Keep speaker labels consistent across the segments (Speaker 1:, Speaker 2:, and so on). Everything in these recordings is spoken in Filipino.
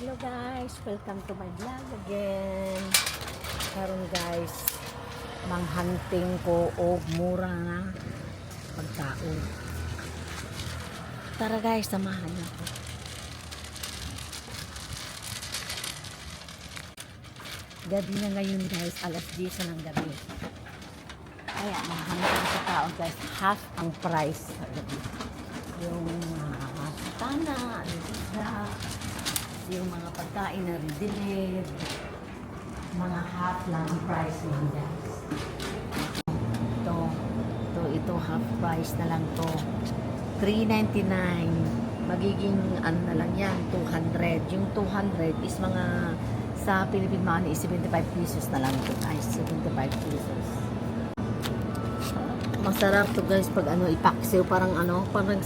Speaker 1: Hello guys, welcome to my vlog again. Karon guys, manghunting ko og mura na pagkaon. Tara guys, samahan niyo ako. Gabi na ngayon guys, alas 10 na ng gabi. Kaya manghunting sa taon guys, half ang price sa gabi. Yung tana, yung mga pagkain na ready-made, mga half lang price lang guys. Ito half price na lang to. $3.99. Magiging ano na lang yan, 200. Yung 200 is mga sa Philippine money is 75 pesos na lang to guys. 75 pesos. Masarap to guys pag ano ipaksiw, parang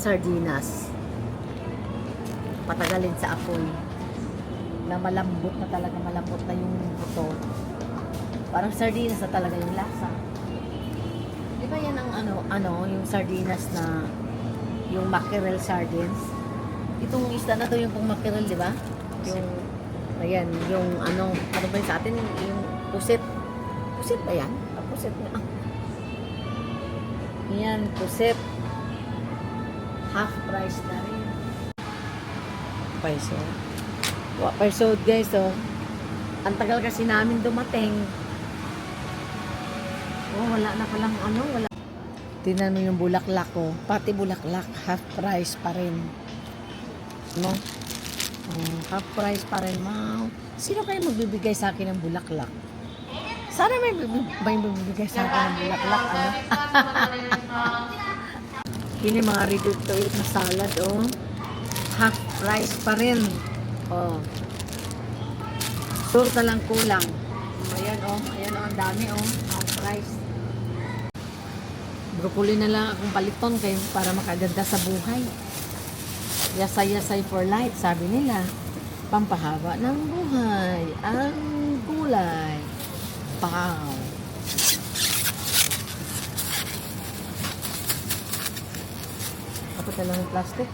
Speaker 1: sardinas. Patagalin sa apoy. Na malambot na talaga, malambot na yung buto. Parang sardinas na talaga yung lasa. Di ba yan ang yung sardinas na yung mackerel sardines? Itong isda na to yung pang mackerel, di ba? Yung ayan, yung ano ba yun sa atin, yung pusit. Pusit ba yan? Pusit na. Yan, pusit. Half price na rin. Peso. Peso guys, oh. Ang tagal kasi namin dumating. Oh, wala na palang wala. Tingnan mo yung bulaklak ko. Pati bulaklak, half price pa rin. No? Half price pa rin, wow. Sino kayo magbibigay sa akin ng bulaklak? Sana may magbibigay sa akin ng bulaklak, ano? Kini mga ready to eat na salad, oh. Half price pa rin. Oh. Sure lang kulang. Ayan oh, ang dami oh. Half price. Broccoli na lang akong paliton kayo para makaganda sa buhay. Yasay-yasay for life, sabi nila. Pampahaba ng buhay. Ang gulay. Wow. Kapag na lang yung plastic.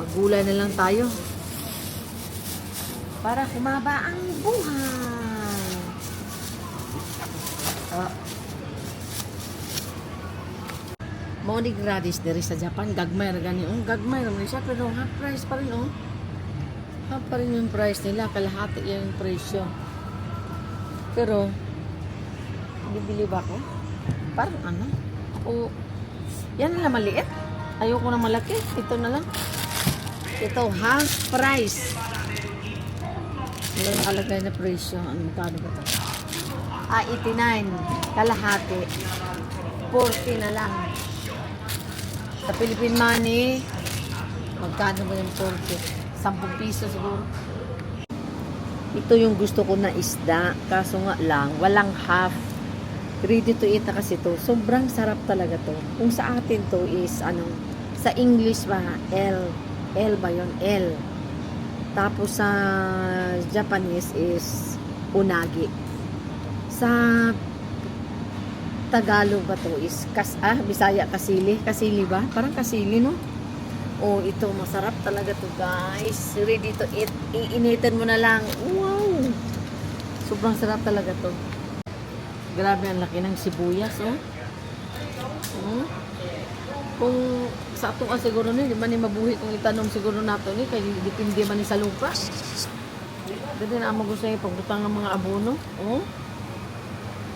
Speaker 1: Maggulay na lang tayo para kumaba ang buhay. Morning radish diri sa Japan, gagmay ra gani. Gagmay ra man siya pero half price pa rin oh. Half pa rin yung price nila, kalahati yung presyo. Pero bibili ba ako? Parang yan na lang maliit. Ayoko na malaki, ito na lang. Ito, half price. Wala nakalagay na presyo. Ano magkano ba ito? 89. Kalahati. 40 na lang. Sa Philippine money, magkano ba yung 40? 10 piso siguro. Ito yung gusto ko na isda. Kaso nga lang, walang half. Ready to eat na kasi to. Sobrang sarap talaga to. Kung sa atin to is, sa English ba, L ba yun? L. Tapos sa Japanese is unagi. Sa Tagalog ba to is Bisaya kasili. Kasili ba? Parang kasili, no? Oh, ito masarap talaga to, guys. Ready to eat. Iinitin mo na lang. Wow! Sobrang sarap talaga to. Grabe ang laki ng sibuyas, oh. Kung sa atong siguro ni, di man ni mabuhi kung itanong siguro nato ni, kaya dipindi man ni sa lupa. Dito na ang magusto yung pagbutang ng mga abono. Oh.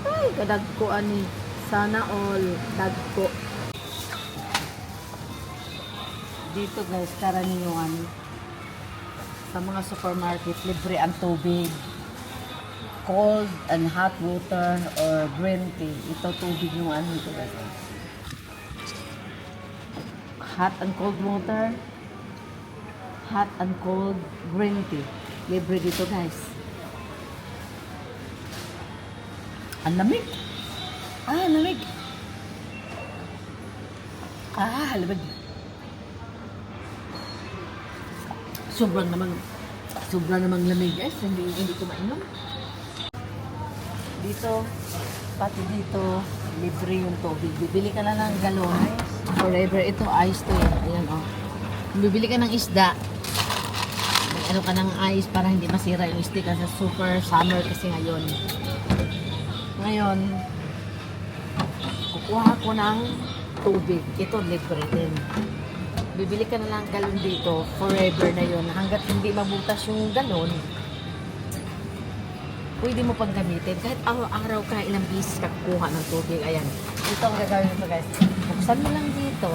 Speaker 1: Ay, kadagko ani. Sana all dagko. Dito guys, karaniwan sa mga supermarket, libre ang tubig. Cold and hot water or green tea. Ito tubig yung ito guys. Hot and cold water, hot and cold green tea. Libre dito guys. Ang lamig. Lamig. Lamig. Sobrang namang lamig guys. Hindi ko mainom. Dito, pati dito, libre yung tubig. Bibili ka na ng galon. Forever. Ito, ice to yan. Ayan, oh. Bibili ka ng isda. mag-ano ka ng ice para hindi masira yung stick kasi super summer kasi ngayon. Ngayon, kukuha ko ng tubig. Ito, libre din. Bibili ka na lang galon dito. Forever na yon. Hanggat hindi mabutas yung galon, pwede mo pang gamitin. Kahit araw-araw ka, ilang beses ka kukuha ng tubig. Ayan. Ito ang gagawin mo guys. Buksan mo lang dito.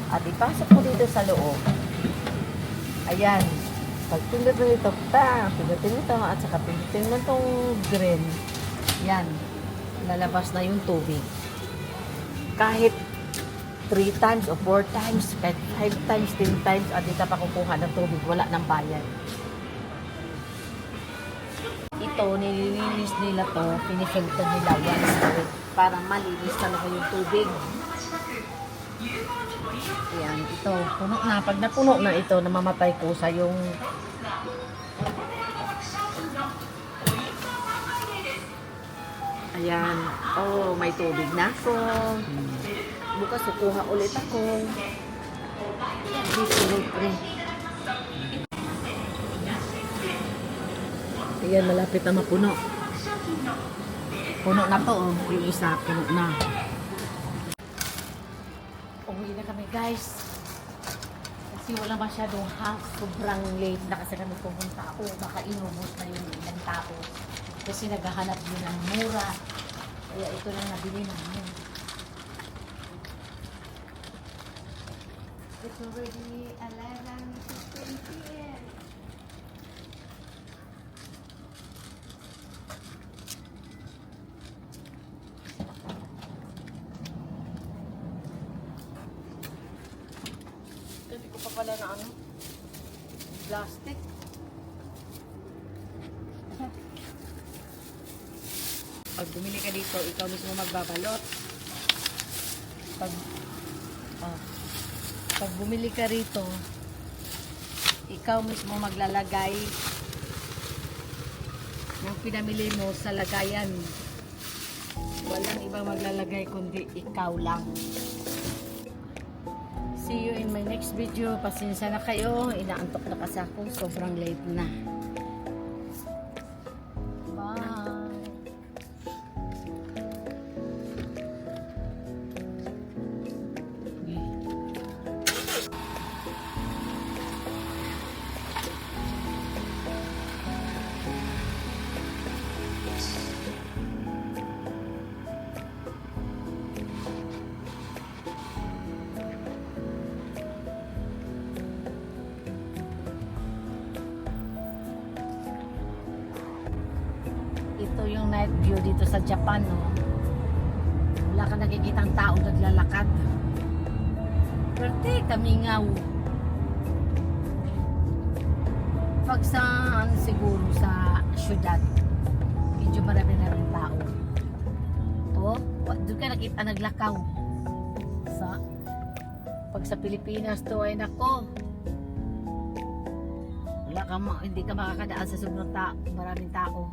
Speaker 1: At ipasok mo dito sa loob. Ayan. Pag pindot mo dito, pindutin mo ito. At saka pindutin mo itong green. Yan. Lalabas na yung tubig. Kahit 3 times o 4 times, kahit 5 times, 10 times, at di ka pa kukuha ng tubig, wala ng bayad. Ito, nililinis nila to, pinifilter nila once a week para malinis talaga yung tubig. Ayan, ito, puno na. Pag napuno na ito, namamatay kusa yung ayan. Oh, may tubig na ako. Bukas kukuha ulit ako. Libre. Ayan, malapit na mapuno. Puno na to, oh. Yung isa, puno na. Uwi na kami, guys. Kasi wala masyadong sobrang late na kasi kami pumunta ako. Baka inubos na yung ilang tao. Kasi naghahanap din ng mura. Kaya ito lang nabili namin. It's already 11:15 p.m. Hindi ko pa pala na ano, plastic. Pag bumili ka dito, ikaw mismo magbabalot. Pag bumili ka rito, ikaw mismo maglalagay ng pinamili mo sa lagayan. Walang ibang maglalagay kundi ikaw lang. See you in my next video. Pasensya na kayo. Inaantok na kasi ako. Sobrang late na. Bye. Ito yung night view dito sa Japan, no? Wala ka nakikitang tao naglalakad. Pwerte, kamingaw. Pag sa, siguro sa syudad, medyo marami na rin tao. O, doon ka nakita naglakaw. Pag sa Pilipinas to ay nako. Hindi ka makakadaan sa sobrang maraming tao.